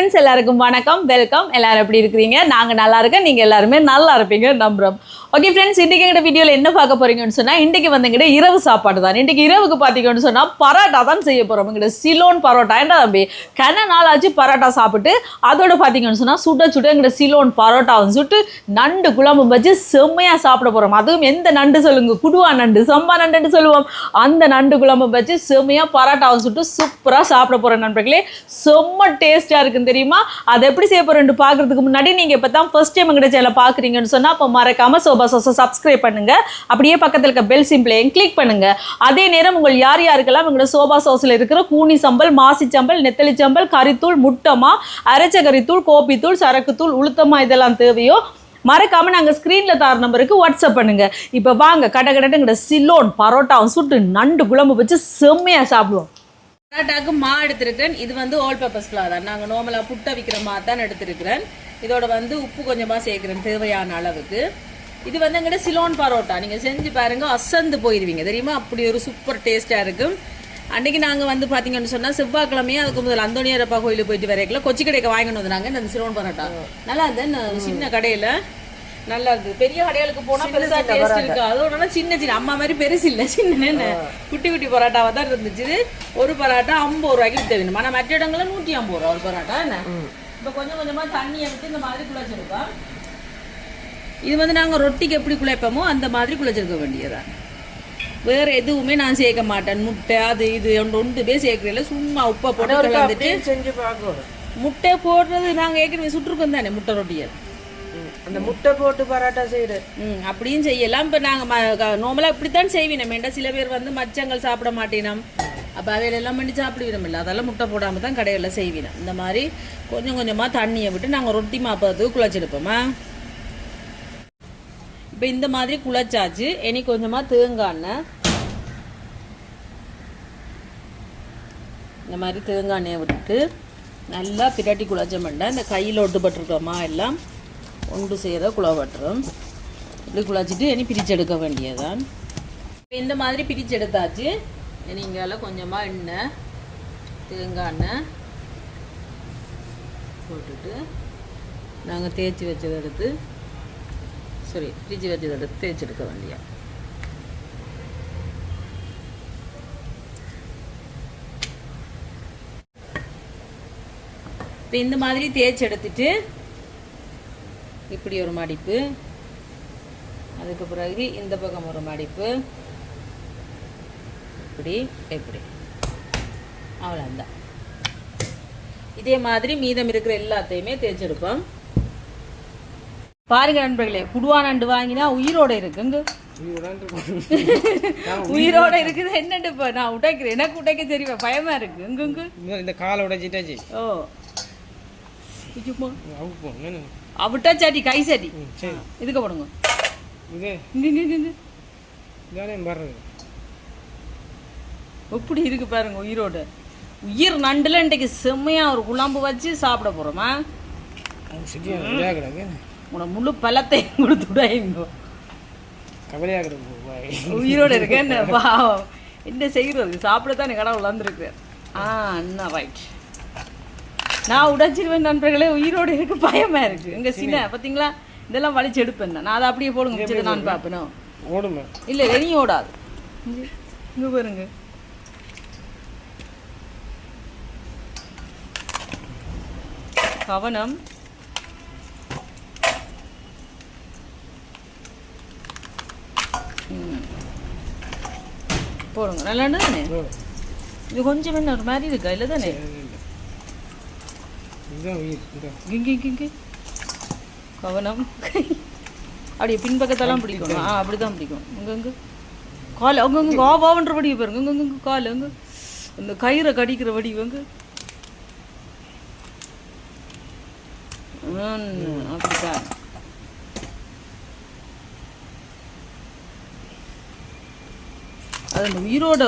Friends எல்லாருக்கும் வணக்கம் welcome. எல்லாரும் எப்படி இருக்கிறீங்க? நாங்கள் நல்லா இருக்கோம், நீங்கள் எல்லாருமே நல்லா இருப்பீங்க நம்புகிறோம். ஓகே ஃப்ரெண்ட்ஸ், இன்றைக்கி எங்கிட்ட வீடியோவில் என்ன பார்க்க போகிறீங்கன்னு சொன்னால், இன்றைக்கி வந்து எங்கிட்ட இரவு சாப்பாடு தான். இன்றைக்கி இரவுக்கு பார்த்தீங்கன்னு சொன்னால் பரோட்டா தான் செய்ய போகிறோம். எங்கிட்ட சிலோன் பரோட்டா என்ன தம்பி கன நாளாச்சு பரோட்டா சாப்பிட்டு அதோட பார்த்தீங்கன்னு சொன்னால் சுட சுட எங்கிட்ட சிலோன் பரோட்டாவும் சுட்டு நண்டு குழம்பு வச்சு செம்மையாக சாப்பிட போகிறோம். அதுவும் எந்த நண்டு சொல்லுங்க, குடுவா நண்டு, சம்பா நண்டுன்னு சொல்லுவோம். அந்த நண்டு குழம்பு வச்சு செம்மையாக பரோட்டாவும் சுட்டு சூப்பராக சாப்பிட போகிறேன் நண்பர்களே. செம்ம டேஸ்ட்டாக இருக்குன்னு தெரியுமா? அதை எப்படி செய்ய போகிறேன்னு பார்க்குறதுக்கு முன்னாடி நீங்கள் இப்போ தான் ஃபர்ஸ்ட் டைம் எங்கிட்ட சேனலை பார்க்குறீங்கன்னு சொன்னால் அப்போ மறக்காமல் சோபா சோஸை சப்ஸ்கிரைப் பண்ணுங்கள். அப்படியே பக்கத்தில் இருக்க பெல் சிம்பிளையும் கிளிக் பண்ணுங்கள். அதே நேரம் உங்கள் யார் யாருக்கெல்லாம் எங்களோட சோபா சோஸில் இருக்கிற கூனி சம்பல், மாசி சம்பல், நெத்தலி சம்பல், கறித்தூள், முட்டமா, அரைச்ச கறித்தூள், கோப்பித்தூள், சரக்குத்தூள், உளுத்தமா இதெல்லாம் தேவையோ மறக்காமல் நாங்கள் ஸ்க்ரீனில் தர நம்பருக்கு வாட்ஸ்அப் பண்ணுங்கள். இப்போ வாங்க கடகடன்னு எங்களோட சிலோன் பரோட்டாவும் சுட்டு நண்டு குழம்பு வச்சு செம்மையாக சாப்பிடுவோம். பரோட்டாவுக்கு மா எடுத்துருக்கிறேன். இது வந்து ஆல் பர்பஸ் ஃப்ளார் தான். நாங்கள் நார்மலாக புட்டை விற்கிற மா தான் எடுத்துருக்கிறேன். இதோட வந்து உப்பு கொஞ்சமாக சேர்க்குறேன் தேவையான அளவுக்கு. இது வந்து எங்கிட்ட சிலோன் பரோட்டா நீங்கள் செஞ்சு பாருங்கள், அசந்து போயிடுவீங்க தெரியுமா? அப்படி ஒரு சூப்பர் டேஸ்ட்டாக இருக்கும். அன்றைக்கி நாங்கள் வந்து பார்த்தீங்கன்னு சொன்னால் செவ்வாய்க்கிழமையே அதுக்கு முதல் அந்தோனியாரப்பா கோயிலுக்கு போயிட்டு வரைக்கல கொச்சி கடைக்கு வாங்கிட்டு வந்தாங்க. இந்த சிலோன் பரோட்டா நல்லா இருந்தது. சின்ன கடையில் நல்லா இருக்குது. பெரிய கடைகளுக்கு போனால் பெருசாக டேஸ்ட் இருக்குது. அதோட சின்ன சின்ன அம்மா மாதிரி பெருசு இல்லை, சின்ன குட்டி குட்டி பரோட்டாவாக தான் இருந்துச்சு. ஒரு பரோட்டா 50 ரூபாய்க்கு விற்க வேணும். ஆனால் மற்ற இடங்களில் 150 ரூபா ஒரு பரோட்டா. என்ன இப்போ கொஞ்சம் கொஞ்சமாக தண்ணியை விட்டு இந்த மாதிரி குழைச்சிருக்கோம். இது வந்து நாங்கள் ரொட்டிக்கு எப்படி குழைப்போமோ அந்த மாதிரி குழைச்சிருக்க வேண்டியதான். வேறு எதுவுமே நான் சேர்க்க மாட்டேன். முட்டை அது இது ஒன்றுமே சேர்க்கறதில்ல. சும்மா உப்பை போட்டு கலந்துட்டு செஞ்சு பார்க்கணும். முட்டை போடுறது நாங்கள் ஏற்கனவே சுட்டுருக்கோம் தானே முட்டை ரொட்டியை. அந்த முட்டை போட்டு பரோட்டா செய்யுது அப்படியும் செய்யலாம். இப்போ நாங்கள் நார்மலாக இப்படித்தான் செய்வினோம். வேண்டாம் சில பேர் வந்து மச்சங்கள் சாப்பிட மாட்டேனோம். அப்போ அவையிலெல்லாம் பண்ணி சாப்பிடுவினோம் இல்லை, அதெல்லாம் முட்டை போடாமல் தான் கடையில் செய்வினோம். இந்த மாதிரி கொஞ்சம் கொஞ்சமாக தண்ணியை விட்டு நாங்கள் ரொட்டி மாப்பது குழைச்சிருப்போமா. இப்போ இந்த மாதிரி குழைச்சாச்சு. இனி கொஞ்சமாக தேங்காய் எண்ணெய், இந்த மாதிரி தேங்காய் எண்ணெயை விட்டுட்டு நல்லா பிரட்டி குழைச்ச மாட்டேன். இந்த கையில் ஒட்டுப்பட்டுருக்கோமா எல்லாம் ஒன்று செய்கிற குழவட்டுறோம். இப்படி குழச்சிட்டு இனி பிரிச்செடுக்க வேண்டியதான். இந்த மாதிரி பிரிச்செடுத்தாச்சு. நீங்கள் கொஞ்சமாக எண்ணெய், தேங்காய் எண்ணெய் போட்டுட்டு நாங்கள் தேய்ச்சி வச்சதை எடுத்து பிரிச்சு வச்சதை எடுத்து தேய்ச்செடுக்க வேண்டிய. இப்போ இந்த மாதிரி தேய்ச்சி எடுத்துட்டு இப்படி ஒரு மடிப்பு, அதுக்கு பிறகு இந்த பக்கம் ஒரு மடிப்பு, இப்படி இப்படி அவ்வளோதான். இதே மாதிரி மீதம் இருக்கிற எல்லாத்தையுமே தேய்ச்செடுப்போம். பாருங்க நண்பர்களே, குடுவா நண்டு வாங்கினா உயிரோட இருக்குங்க. உயிரோட இருக்குது. என்னண்டு இப்போ நான் உடைக்கிறேன், எனக்கு உடைக்க தெரியும், பயமா இருக்கு. இங்குங்க இந்த காலை உடைச்சிட்டாச்சு. ஓ அவிட்டா சாட்டி கை சாட்டி இதுக்கு போடுங்க. எப்படி இருக்கு பாருங்க உயிரோட. உயிர் நண்டுல இன்றைக்கு செம்மையா ஒரு குழம்பு வச்சு சாப்பிட போறோமா. உன முழு பழத்தை கொடுத்துடாங்க. உயிரோட இருக்க என்ன பாவம், என்ன செய்யறது, சாப்பிடத்தான் கடவுள் வந்திருக்கு. என்ன ரைட், நான் உடைச்சிருவேன் நண்பர்களே. உயிரோடு இருக்கு, பயமா இருக்கு. எங்க சின்ன பார்த்தீங்களா இதெல்லாம் வலிச்சு எடுப்பேன். நான் அதை அப்படியே போடுங்க வச்சது நான் பார்ப்பேன். ஓடுமே இல்லை எனியும் ஓடாது. இங்கே பாருங்க, கவனம். போடுங்க நல்லா தானே. இது கொஞ்சம் என்ன ஒரு மாதிரி இருக்கா இல்லை தானே. கவனம். அப்படியே பின்பக்கத்தெல்லாம் பிடிக்கணும். அப்படிதான் பிடிக்கும். இங்கே கால் அங்கங்க வாவான்ற வடி பாருங்க. இங்கே கால் அங்கே இந்த கயிறை கடிக்கிற வடி வந்து அப்படிதான். அது அந்த உயிரோட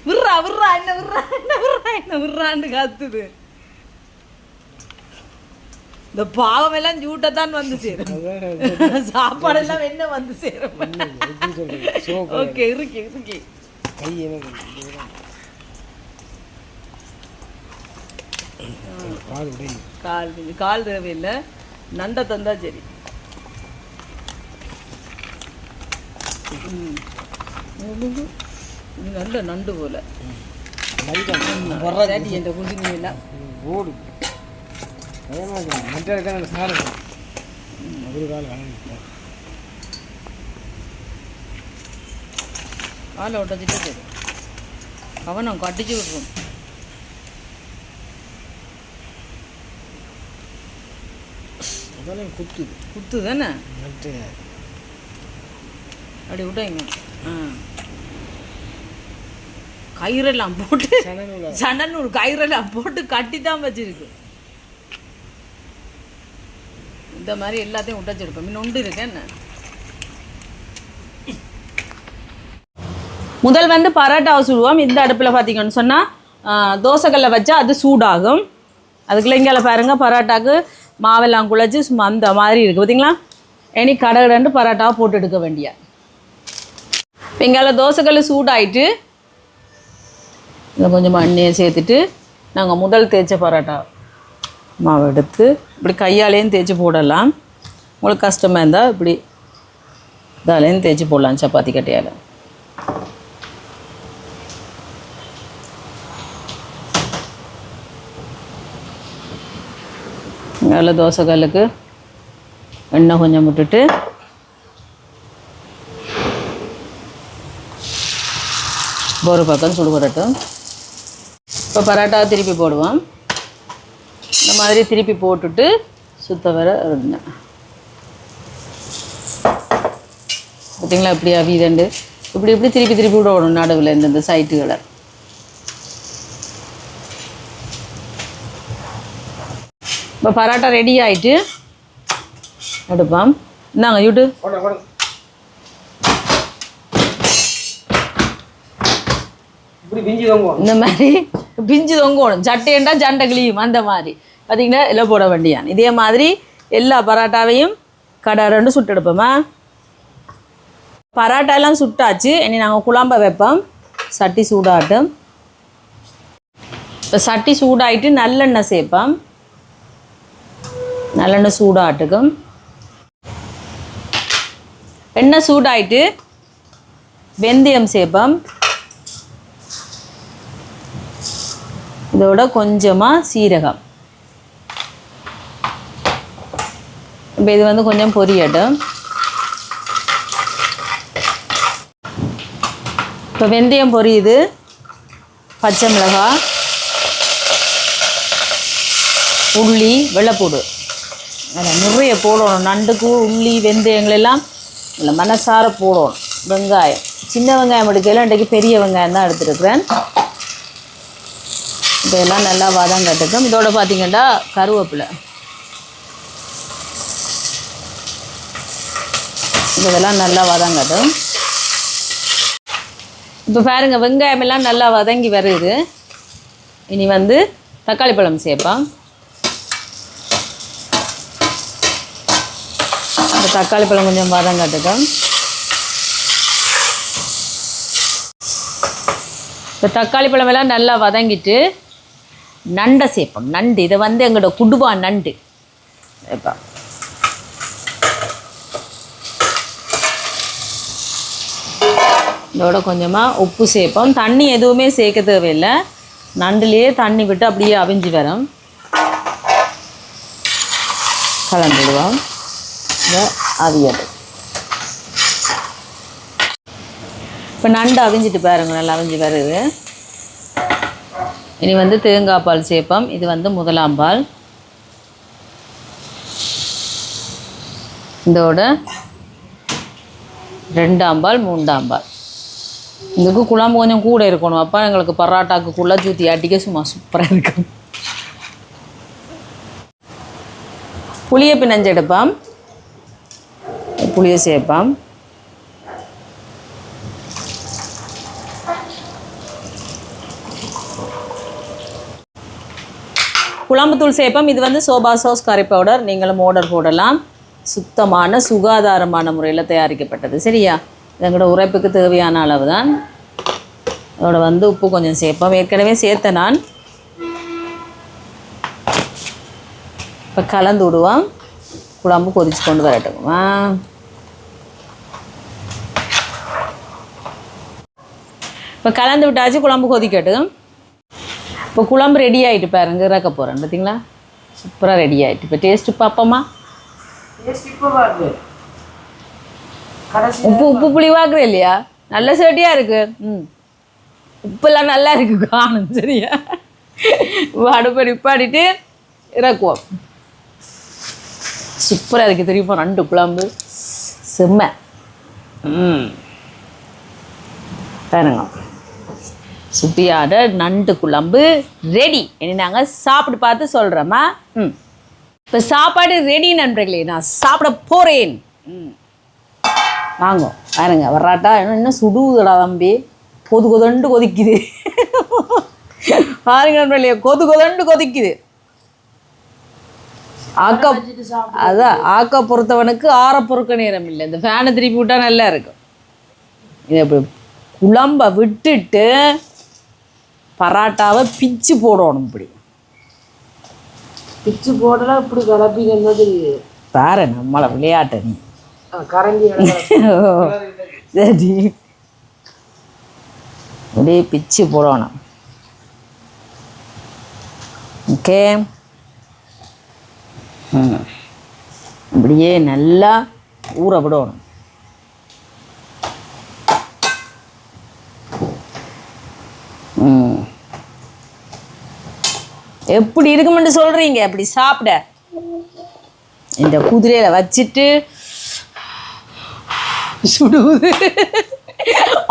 விட்றா விட்றா என்ன விட்றா என்ன விட்றா என்ன விட்றான்னு காத்துது. இந்த பாவம் எல்லாம் ஜூட்டத்தான் வந்து சேரும். சாப்பாடெல்லாம் என்ன வந்து சேரும். ஓகே இருக்கு இருக்கு. கால் தேவையில்லை, நண்டை தந்தா சரி. இது நல்ல நண்டு போல இந்த குடிநீர்லாம் ஓடு காலை விட்டச்சிட்டு சரி. கவனம் கட்டிச்சு விட்ருவோம். குத்து தானே அப்படி விட்டாங்க. கயிறெல்லாம் போட்டு சணநூல் கயிறெல்லாம் போட்டு கட்டி தான் வச்சிருக்கு. இந்த மாதிரி எல்லாத்தையும் விட்டாச்சிருப்பேன். இன்னொன்று இருக்கேன் என்ன. முதல் வந்து பரோட்டாவை சுடுவோம். இந்த அடுப்பில் பார்த்தீங்கன்னு சொன்னால் தோசைக்கல்லை வச்சா அது சூடாகும். அதுக்குள்ள இங்கே பாருங்கள், பரோட்டாக்கு மாவெல்லாம் குழச்சி சும்மா அந்த மாதிரி இருக்குது பார்த்தீங்களா. இனி கடகடன்னு பரோட்டாவை போட்டு எடுக்க வேண்டிய. இப்போ இங்கே தோசைக்கல் சூடாயிட்டு இதை கொஞ்சம் எண்ணெயை சேர்த்துட்டு நாங்கள் முதல் தேய்ச்ச பரோட்டா மாவை எடுத்து இப்படி கையாலேயும் தேய்ச்சி போடலாம். உங்களுக்கு கஷ்டமாக இருந்தால் இப்படி இதாலேயும் தேய்ச்சி போடலாம் சப்பாத்தி கட்டையால். நல்ல தோசைக்கல்லுக்கு எண்ணெய் கொஞ்சம் விட்டுட்டு ஒரு பக்கம் சுடு பரோட்டும். இப்போ பரோட்டாவை திருப்பி போடுவோம். இந்த மாதிரி திருப்பி போட்டுட்டு சுத்த வர இருந்தேன். பார்த்தீங்களா இப்படி அவிதண்டு இப்படி இப்படி திருப்பி திருப்பி விடணும் நடுவில் இந்த சைட்டுகளை. இப்போ பரோட்டா ரெடி ஆகிட்டு எடுப்போம். இந்தாங்க யூட்டு இந்த மாதிரி பிஞ்சு தொங்கணும். சட்டையண்டா சண்டை கிளியும் அந்த மாதிரி பார்த்தீங்கன்னா எல்லாம் போட வேண்டியான். இதே மாதிரி எல்லா பரோட்டாவையும் கடை சுட்டு எடுப்போமா. பரோட்டாலாம் சுட்டாச்சு. இனி நாங்கள் குழம்ப வைப்போம். சட்டி சூடாட்டும். இப்போ சட்டி சூடாயிட்டு நல்லெண்ணெய் சேர்ப்போம். நல்லெண்ணெய் சூடாட்டுக்கும். எண்ணெய் சூடாயிட்டு வெந்தயம் சேர்ப்போம். இதோட கொஞ்சமாக சீரகம். இப்போ இது வந்து கொஞ்சம் பொரியட்டும். இப்போ வெந்தயம் பொரியுது. பச்சை மிளகாய், உள்ளி, வெள்ளைப்பூடு அதில் நிறைய போடணும். நண்டுக்கு உள்ளி வெந்தயங்களெல்லாம் இல்லை மனசார போடணும். வெங்காயம் சின்ன வெங்காயம் எடுக்கல, இன்றைக்கு பெரிய வெங்காயம் தான் எடுத்துருக்குறேன். இதெல்லாம் நல்லா வதங்கட்டுக்கும். இதோட பார்த்தீங்கன்னா கருவேப்பிலை இதெல்லாம் நல்லா வதங்கட்டும். இப்போ பாருங்கள் வெங்காயம் எல்லாம் நல்லா வதங்கி வருது. இனி வந்து தக்காளி பழம் சேர்ப்போம். இந்த தக்காளி பழம் கொஞ்சம் வதங்கட்டுக்கும். இப்போ தக்காளி பழம் எல்லாம் நல்லா வதங்கிட்டு நண்டை சேர்ப்போம். நண்டு இதை வந்து எங்களோட குடுபா நண்டு இப்போ இதோட கொஞ்சமாக உப்பு சேர்ப்போம். தண்ணி எதுவுமே சேர்க்க தேவையில்லை. நண்டுலேயே தண்ணி விட்டு அப்படியே அவிஞ்சு வரும். கலந்துடுவோம். இந்த அவியல் இப்போ நண்டு அவிஞ்சிட்டு பாருங்க, நல்லா அவிஞ்சு வருது. இனி வந்து தேங்காய் பால் சேர்ப்போம். இது வந்து முதலாம் பால். இதோட ரெண்டாம் பால், மூன்றாம் பால். இதுக்கு குழம்பு கொஞ்சம் கூட இருக்கணும். அப்போ எங்களுக்கு பரோட்டாக்கு குள்ளா ஊற்றி ஆட்டிக்க சும்மா சூப்பராக இருக்கும். புளியை பிணைஞ்சு எடுப்போம். புளியை சேர்ப்போம். குழம்புத்தூள் சேர்ப்போம். இது வந்து சோபா சாஸ் கறி பவுடர். நீங்களும் ஆர்டர் போடலாம். சுத்தமான சுகாதாரமான முறையில் தயாரிக்கப்பட்டது. சரியா? எங்களோட உரைப்புக்கு தேவையான அளவு தான். அதோட வந்து உப்பு கொஞ்சம் சேர்ப்போம். ஏற்கனவே சேர்த்த நான் இப்போ கலந்து விடுவோம். குழம்பு கொதிச்சு கொண்டு வரட்டுமா. இப்போ கலந்து விட்டாச்சு, குழம்பு கொதிக்கட்டும். இப்போ குழம்பு ரெடி ஆகிட்டு பாருங்க, இறக்க போகிறேன். பார்த்தீங்களா, சூப்பராக ரெடி ஆகிட்டு. இப்போ டேஸ்ட்டு பார்ப்போமா. உப்பு புளி வாக்குற இல்லையா, நல்ல சேட்டியாக இருக்கு. உப்பெல்லாம் நல்லா இருக்கு காணும். சரியா, அடுப்பை நிப்பாட்டிட்டு இறக்குவோம். சூப்பராக இருக்குது தெரியுமா நண்டு குழம்பு, செம்ம. பாருங்க, சுப்பியாட நண்டு குழம்பு ரெடி. இனி நாங்கள் சாப்பிட்டு பார்த்து சொல்கிறோமா. இப்போ சாப்பாடு ரெடி நண்பர்களே, நான் சாப்பிட போகிறேன். வாங்க பாருங்க, வர்றாட்டா இன்னும் சுடுதடா தம்பி, கொதண்டு கொதிக்குது. பாருங்க நண்பர்களே, கொதண்டு கொதிக்குது. அதான் ஆக்க பொறுத்தவனுக்கு ஆற பொறுக்க நேரம் இல்லை. இந்த ஃபேனை திருப்பி விட்டா நல்லா இருக்கும். இது அப்படி குழம்ப விட்டுட்டு பராட்டாவை பிச்சு போடணும். இப்படி பிச்சு போடலாம். இப்படி கலப்பிக்கிறது பாரு, நம்மளை விளையாட்ட நீ கரண்டி சரி, அப்படியே பிச்சு போடணும். ஓகே, அப்படியே நல்லா ஊற விடணும். எப்படி இருக்குமென்று சொல்கிறீங்க அப்படி சாப்பிட. இந்த குதிரையில் வச்சுட்டு சுடுவது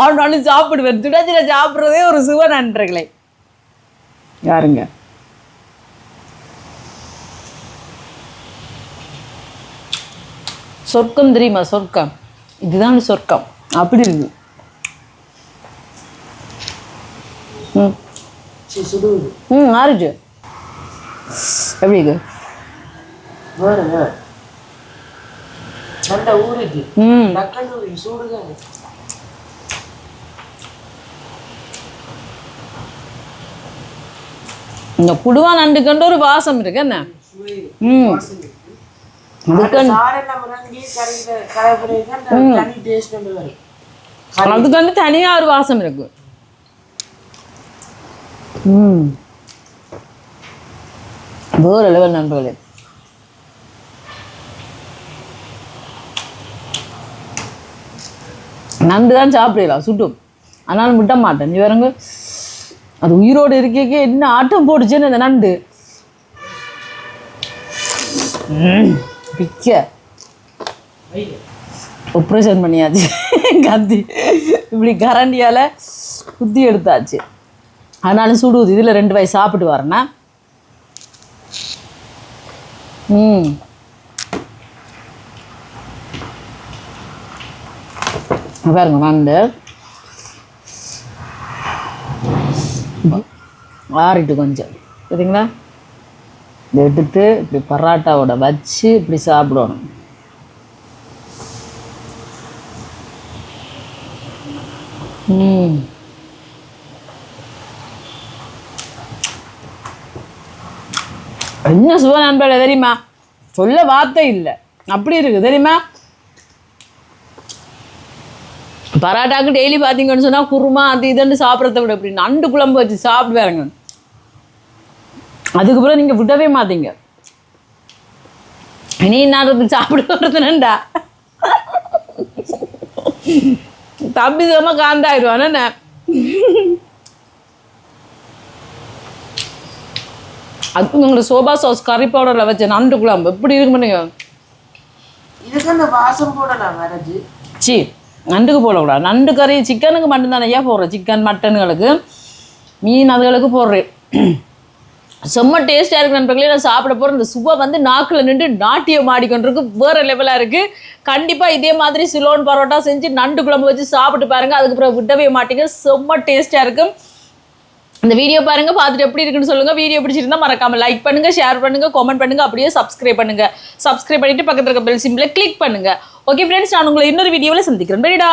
அவனாலும் சாப்பிடுவேன். துடச்சில சாப்பிட்றதே ஒரு சுவ நண்பர்களே. யாருங்க சொர்க்கம் தெரியுமா, சொர்க்கம். இதுதான் சொர்க்கம், அப்படி இருக்கு. ஆறுச்சு எப்படி இருக்கு. இந்த குடுவா நண்டுக்கண்டு ஒரு வாசம் இருக்கு என்ன. அதுக்கு தனியா ஒரு வாசம் இருக்கு. வேறு லெவல் நண்பர்களே. நண்டு தான் சாப்பிடலாம், சுட்டும். ஆனாலும் விட்ட மாட்டேன். நீ வேறங்க, அது உயிரோடு இருக்கே என்ன ஆட்டம் போடுச்சுன்னு அந்த நண்டு. பிக்க ஆப்ரேஷன் பண்ணியாச்சு. கத்தி இப்படி கரண்டியால் குத்தி எடுத்தாச்சு. ஆனாலும் சுடுவது. இதில் 2 வாய் சாப்பிட்டு வரேன்னா. பாருங்க நண்டு ஆறிட்டு கொஞ்சம் சரிங்களா. இதை எடுத்து இப்படி பராட்டாவோட வச்சு இப்படி சாப்பிடணும். என்ன சுவ நண்பர்களே தெரியுமா, சொல்ல வார்த்தை இல்லை, அப்படி இருக்கு தெரியுமா. பராட்டாக்கு டெய்லி பார்த்தீங்கன்னு சொன்னால் குருமா அது இதுன்னு சாப்பிட்றத விட இப்படி நண்டு குழம்பு வச்சு சாப்பிடுவாருங்க. அதுக்கப்புறம் நீங்கள் விடவே மாட்டீங்க. இனி நான் சாப்பிடுறதுனண்டா தம்பி சொன்னா காண்டாயிடுவான். என்ன அது உங்களோட சோபா சாஸ் கறி பவுடரில் வச்ச நண்டு குழம்பு எப்படி இருக்கு பண்ணுங்க. இதுக்கு அந்த வாசம் போடலாம் வரது. சி நண்டுக்கு போடக்கூடாது. நண்டு கறி சிக்கனுக்கு மட்டும்தானே ஐயா போடுறேன். சிக்கன் மட்டனுகளுக்கு மீன் அதுகளுக்கு போடுறேன். செம்ம டேஸ்ட்டாக இருக்குது நண்பர்களே. நான் சாப்பிட போகிறேன். இந்த சுவை வந்து நாக்கில் நின்று நாட்டியம் ஆடிக்கொண்டிருக்கு. வேறு லெவலாக இருக்குது. கண்டிப்பாக இதே மாதிரி சிலோன் பரோட்டா செஞ்சு நண்டு குழம்பு வச்சு சாப்பிட்டு பாருங்கள். அதுக்கப்புறம் விடவே மாட்டீங்க. செம்ம டேஸ்ட்டாக இருக்கும். இந்த வீடியோ பாருங்கள், பார்த்துட்டு எப்படி இருக்குன்னு சொல்லுங்கள். வீடியோ பிடிச்சிருந்தா மறக்காமல் லைக் பண்ணுங்கள், ஷேர் பண்ணுங்கள், கமெண்ட் பண்ணுங்கள், அப்படியே சப்ஸ்கிரைப் பண்ணுங்கள். சப்ஸ்கிரைப் பண்ணிவிட்டு பக்கத்தில் இருக்க பெல் சிம்பிளை கிளிக் பண்ணுங்கள். ஓகே ஃப்ரெண்ட்ஸ், நான் உங்களை இன்னொரு வீடியோவில் சந்திக்கிறேன். சரிடா.